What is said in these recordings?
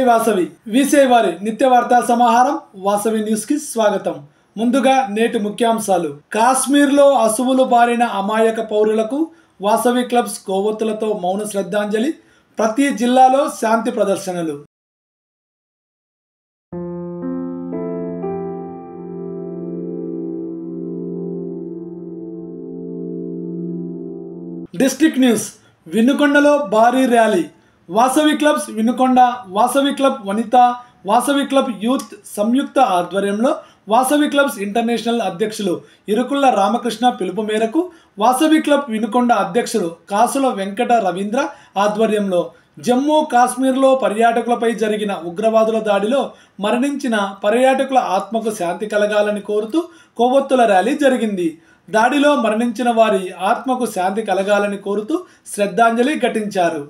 Vasavi VCI వారి నిత్య వార్తా సమాహారం వాసవి న్యూస్ కి స్వాగతం. ముందుగా నేటి ముఖ్యాంశాలు. కాశ్మీర్లో అసువులు బారిన అమాయక పౌరులకు వాసవి క్లబ్స్ కొవ్వొత్తులతో మౌన శ్రద్ధాంజలి. ప్రతి జిల్లాలో శాంతి ప్రదర్శనలు. District news. వినుకొండలో భారీ rally. Vasavi clubs Vinukonda, Vasavi club Vanitha, Vasavi club youth సంయుక్త ఆధ్వర్యంలో వాసవి క్లబ్స్ ఇంటర్నేషనల్ అధ్యక్షులు ఇరుకుళ్ల రామకృష్ణ పిలుపు మేరకు వాసవి క్లబ్ వినుకొండ అధ్యక్షులు కాసుల వెంకట రవీంద్ర ఆధ్వర్యంలో జమ్మూ కాశ్మీర్లో పర్యాటకులపై జరిగిన ఉగ్రవాదుల దాడిలో మరణించిన పర్యాటకుల ఆత్మకు శాంతి కలగాలని కోరుతూ కొవ్వొత్తుల ర్యాలీ జరిగింది. దాడిలో మరణించిన వారి ఆత్మకు శాంతి కలగాలని కోరుతూ శ్రద్ధాంజలి ఘటించారు.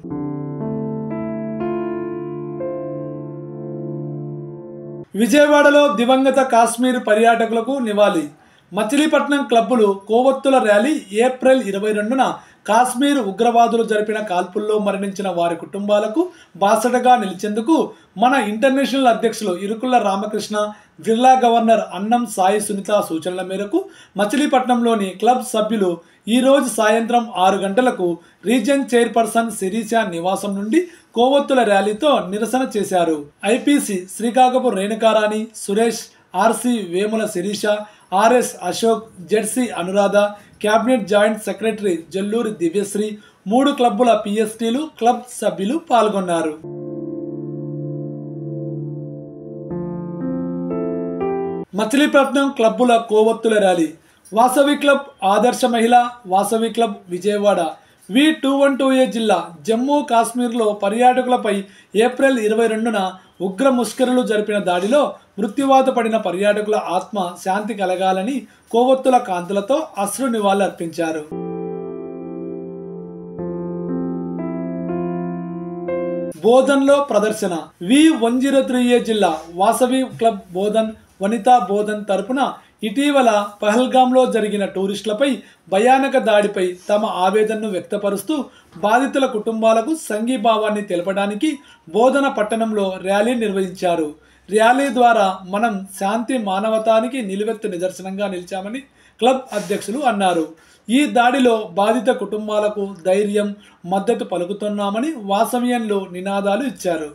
విజయవాడలో దివంగత కాశ్మీర్ పర్యాటకులకు నివాళి. మచిలీపట్నం క్లబ్బులు కొవ్వొత్తుల ర్యాలీ. ఏప్రిల్ 22న కాశ్మీర్ ఉగ్రవాదులు జరిపిన కాల్పుల్లో మరణించిన వారి కుటుంబాలకు బాసటగా నిలిచేందుకు మన ఇంటర్నేషనల్ అధ్యక్షులు ఇరుకుళ్ల రామకృష్ణ, జిల్లా గవర్నర్ అన్నం సాయి సునీత సూచనల మేరకు మచిలీపట్నంలోని క్లబ్ సభ్యులు ఈరోజు సాయంత్రం 6 గంటలకు రీజియన్ చైర్పర్సన్ శిరీష నివాసం నుండి కొవ్వొత్తుల ర్యాలీతో నిరసన చేశారు. IPC Srikakulapu Renukarani, Suresh, RC Vemula Sirisha, RS Ashok, ZC Anuradha, cabinet joint secretary Jalluri Divyasri, 3 క్లబ్బుల పిఎస్టీలు, క్లబ్ సభ్యులు పాల్గొన్నారు. మచిలీపట్నం క్లబ్బుల కొవ్వొత్తుల rally. Vasavi club Adarsha Mahila, Vasavi club Vijayawada, V212A జిల్లా జమ్మూ కాశ్మీర్లో పర్యాటకులపై ఏప్రిల్ 22న ఉగ్ర ముష్కరులు జరిపిన దాడిలో మృత్యువాత పడిన పర్యాటకుల ఆత్మ శాంతి కలగాలని కొవ్వొత్తుల కాంతులతో అశ్రు నివాళులర్పించారు. బోధన్లో ప్రదర్శన. V103A జిల్లా వాసవి క్లబ్ బోధన్, వనితా బోధన్ తరపున ఇటీవల పహల్గామ్లో జరిగిన టూరిస్టులపై భయానక దాడిపై తమ ఆవేదనను వ్యక్తపరుస్తూ బాధితుల కుటుంబాలకు సంఘీభావాన్ని తెలపడానికి బోధన పట్టణంలో ర్యాలీ నిర్వహించారు. ర్యాలీ ద్వారా మనం శాంతి మానవతానికి నిలువెత్తు నిదర్శనంగా నిలిచామని క్లబ్ అధ్యక్షులు అన్నారు. ఈ దాడిలో బాధిత కుటుంబాలకు ధైర్యం, మద్దతు పలుకుతున్నామని వాసవ్యంలో నినాదాలు ఇచ్చారు.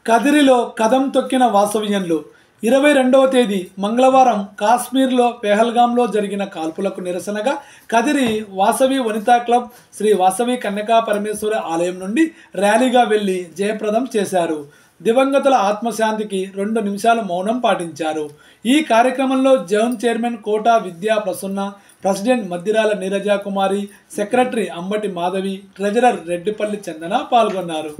కదిరిలో కదం తొక్కిన వాసవ్యంలు. 22వ తేదీ మంగళవారం కాశ్మీర్లో పెహల్గాంలో జరిగిన కాల్పులకు నిరసనగా కదిరి వాసవి వనితా క్లబ్ శ్రీ వాసవి కన్యకా పరమేశ్వరి ఆలయం నుండి ర్యాలీగా వెళ్లి జయప్రదం చేశారు. దివంగతుల ఆత్మశాంతికి 2 నిమిషాలు మౌనం పాటించారు. ఈ కార్యక్రమంలో జోన్ చైర్మన్ కోటా విద్యా ప్రసన్న, ప్రెసిడెంట్ మద్దిరాల నీరజ కుమారి, సెక్రటరీ అంబటి మాధవి, ట్రెజరర్ రెడ్డిపల్లి చందన పాల్గొన్నారు.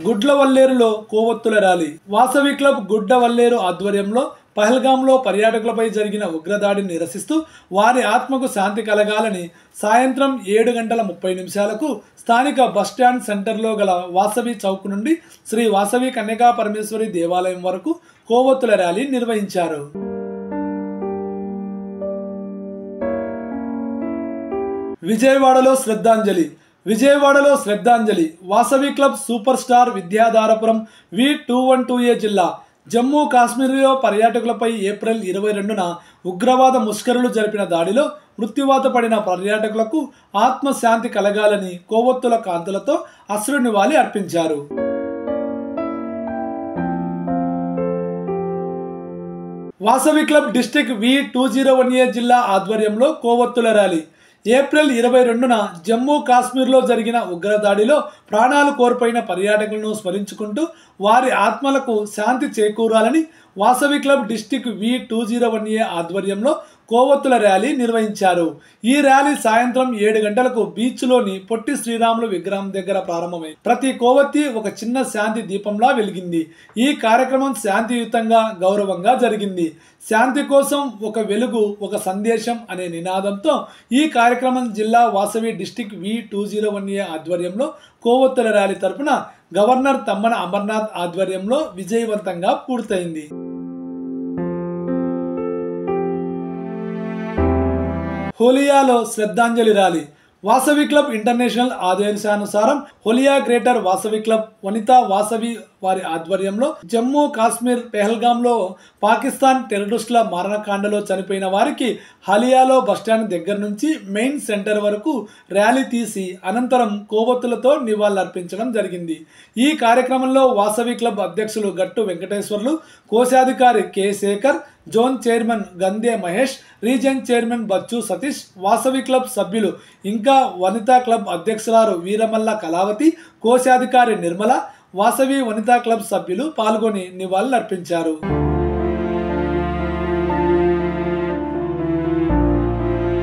గుడ్లవల్లేరులో కొవ్వొత్తుల ర్యాలీ. వాసవి క్లబ్ గుడ్డవల్లేరు ఆధ్వర్యంలో పహల్గాంలో పర్యాటకులపై జరిగిన ఉగ్రదాడిని నిరసిస్తూ వారి ఆత్మకు శాంతి కలగాలని సాయంత్రం 7:30 స్థానిక బస్టాండ్ సెంటర్లో గల వాసవి చౌక్ నుండి శ్రీ వాసవి కన్యకా పరమేశ్వరి దేవాలయం వరకు కొవ్వొత్తుల ర్యాలీ నిర్వహించారు. విజయవాడలో శ్రద్ధాంజలి. విజయవాడలో శ్రద్ధాంజలి. Vasavi club super star Vidyadharapuram V212A జిల్లా జమ్మూ కాశ్మీర్లో పర్యాటకులపై ఏప్రిల్ 22న ఉగ్రవాద ముష్కరులు జరిపిన దాడిలో మృత్యువాత పడిన పర్యాటకులకు ఆత్మశాంతి కలగాలని కొవ్వొత్తుల కాంతులతో అశ్రు నివాళి అర్పించారు. వాసవి క్లబ్ డిస్ట్రిక్ట్ V201A జిల్లా ఆధ్వర్యంలో కొవ్వొత్తుల ర్యాలీ. ఏప్రిల్ 22న జమ్మూ కాశ్మీర్లో జరిగిన ఉగ్రదాడిలో ప్రాణాలు కోల్పోయిన పర్యాటకులను స్మరించుకుంటూ వారి ఆత్మలకు శాంతి చేకూరాలని వాసవి క్లబ్ డిస్ట్రిక్ట్ V201A ఆధ్వర్యంలో కొవ్వొత్తుల ర్యాలీ నిర్వహించారు. ఈ ర్యాలీ సాయంత్రం 7 గంటలకు బీచ్లోని పొట్టి శ్రీరాములు విగ్రహం దగ్గర ప్రారంభమై ప్రతి కొవ్వొత్తి ఒక చిన్న శాంతి దీపంలా వెలిగింది. ఈ కార్యక్రమం శాంతియుతంగా, గౌరవంగా జరిగింది. శాంతి కోసం ఒక వెలుగు, ఒక సందేశం అనే నినాదంతో ఈ కార్యక్రమం జిల్లా వాసవి డిస్ట్రిక్ట్ V201A ఆధ్వర్యంలో కొవ్వొత్తుల ర్యాలీ తరపున గవర్నర్ తమ్మన అమర్నాథ్ ఆధ్వర్యంలో విజయవంతంగా పూర్తయింది. హోలియాలో శ్రద్ధాంజలి ర్యాలీ. వాసవి క్లబ్ ఇంటర్నేషనల్ ఆదేశానుసారం హోలియా గ్రేటర్ వాసవి క్లబ్ వనితా వాసవి వారి ఆధ్వర్యంలో జమ్మూ కాశ్మీర్ పెహల్గాంలో పాకిస్తాన్ టెర్రరిస్టుల మారణకాండలో చనిపోయిన వారికి హలియాలో బస్టాండ్ దగ్గర నుంచి మెయిన్ సెంటర్ వరకు ర్యాలీ తీసి అనంతరం కోవత్తులతో నివాళులర్పించడం జరిగింది. ఈ కార్యక్రమంలో వాసవి క్లబ్ అధ్యక్షులు గట్టు వెంకటేశ్వర్లు, కోశాధికారి K Sekhar, zone chairman Gande Mahesh, region chairman Bachu Satish, Vasavi club సభ్యులు ఇంకా వనితా క్లబ్ అధ్యక్షురాలు వీరమల్ల కళావతి, కోశాధికారి నిర్మల, వాసవి వనితా క్లబ్ సభ్యులు పాల్గొని నివాళులర్పించారు.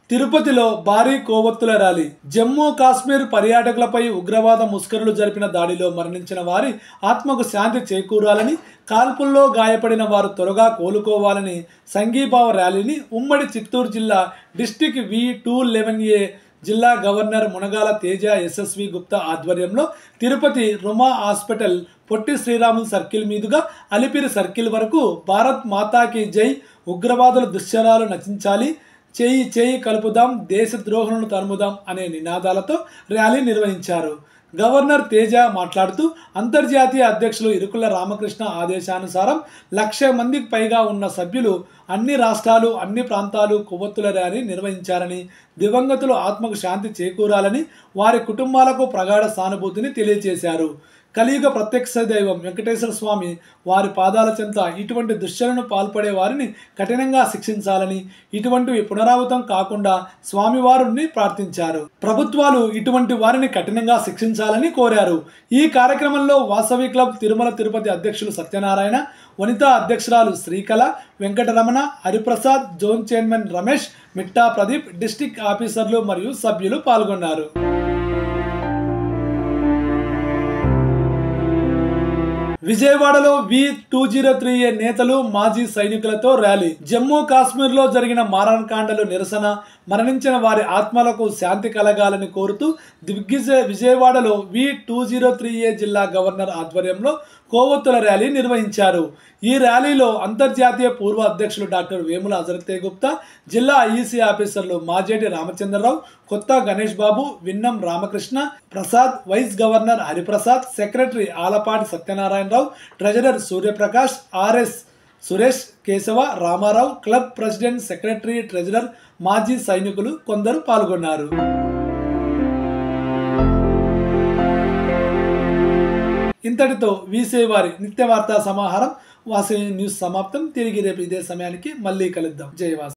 తిరుపతిలో భారీ కోవత్తుల ర్యాలీ. జమ్మూ కాశ్మీర్ పర్యాటకులపై ఉగ్రవాద ముష్కరులు జరిపిన దాడిలో మరణించిన వారి ఆత్మకు శాంతి చేకూరాలని, కాల్పుల్లో గాయపడిన వారు త్వరగా కోలుకోవాలని సంఘీభావ ర్యాలీని ఉమ్మడి చిత్తూరు జిల్లా డిస్టిక్ V211A జిల్లా గవర్నర్ మునగాల తేజ యశస్వి గుప్తా ఆధ్వర్యంలో తిరుపతి రుమా హాస్పిటల్ పొట్టి శ్రీరాములు సర్కిల్ మీదుగా అలిపిరి సర్కిల్ వరకు భారత్ మాతాకి జై, ఉగ్రవాదుల దుశ్చరాలు నశించాలి, చేయి చేయి కలుపుదాం, దేశద్రోహులను తరుముదాం అనే నినాదాలతో ర్యాలీ నిర్వహించారు. గవర్నర్ తేజ మాట్లాడుతూ అంతర్జాతీయ అధ్యక్షులు ఇరుకుల రామకృష్ణ ఆదేశానుసారం 1,00,000 మందికి పైగా ఉన్న సభ్యులు అన్ని రాష్ట్రాలు, అన్ని ప్రాంతాలు కొవ్వొత్తుల ర్యాలీ నిర్వహించారని, దివంగతులు ఆత్మకు శాంతి చేకూరాలని, వారి కుటుంబాలకు ప్రగాఢ సానుభూతిని తెలియజేశారు. కలియుగ ప్రత్యక్ష దైవం వెంకటేశ్వర స్వామి వారి పాదాల చెంత ఇటువంటి దుశ్చరణకు పాల్పడే వారిని కఠినంగా శిక్షించాలని, ఇటువంటివి పునరావృతం కాకుండా స్వామివారిని ప్రార్థించారు. ప్రభుత్వాలు ఇటువంటి వారిని కఠినంగా శిక్షించాలని కోరారు. ఈ కార్యక్రమంలో వాసవి క్లబ్ తిరుమల తిరుపతి అధ్యక్షులు సత్యనారాయణ, వనితా అధ్యక్షురాలు శ్రీకళ, వెంకటరమణ, హరిప్రసాద్, జోన్ చైర్మన్ రమేష్, మిట్టా ప్రదీప్, డిస్టిక్ ఆఫీసర్లు మరియు సభ్యులు పాల్గొన్నారు. విజయవాడలో V203A నేతలు, మాజీ సైనికులతో ర్యాలీ. జమ్మూ కాశ్మీర్లో జరిగిన మారణకాండలు నిరసన, మరణించిన వారి ఆత్మలకు శాంతి కలగాలని కోరుతూ విజయవాడలో V203A జిల్లా గవర్నర్ ఆధ్వర్యంలో కోవత్తుల ర్యాలీ నిర్వహించారు. ఈ ర్యాలీలో అంతర్జాతీయ పూర్వ అధ్యక్షులు డాక్టర్ వేముల అజరతే గుప్తా, జిల్లా IEC ఆఫీసర్లు Majeti Ramachandrarao, Kotha Ganesh Babu, Vinnam Ramakrishna Prasad, vice governor Hariprasad, secretary Alapati Satyanarayanarao, treasurer Suryaprakash, RS Suresh, Keshava, Ramarao, club president, secretary, treasurer, మాజీ సైనికులు కొందరు పాల్గొన్నారు. ఇంతటితో వీసే వారి నిత్య వార్తా సమాహారం వాసవి న్యూస్ సమాప్తం. తిరిగి రేపు ఇదే సమయానికి మళ్ళీ కలుద్దాం. జై వాసవి.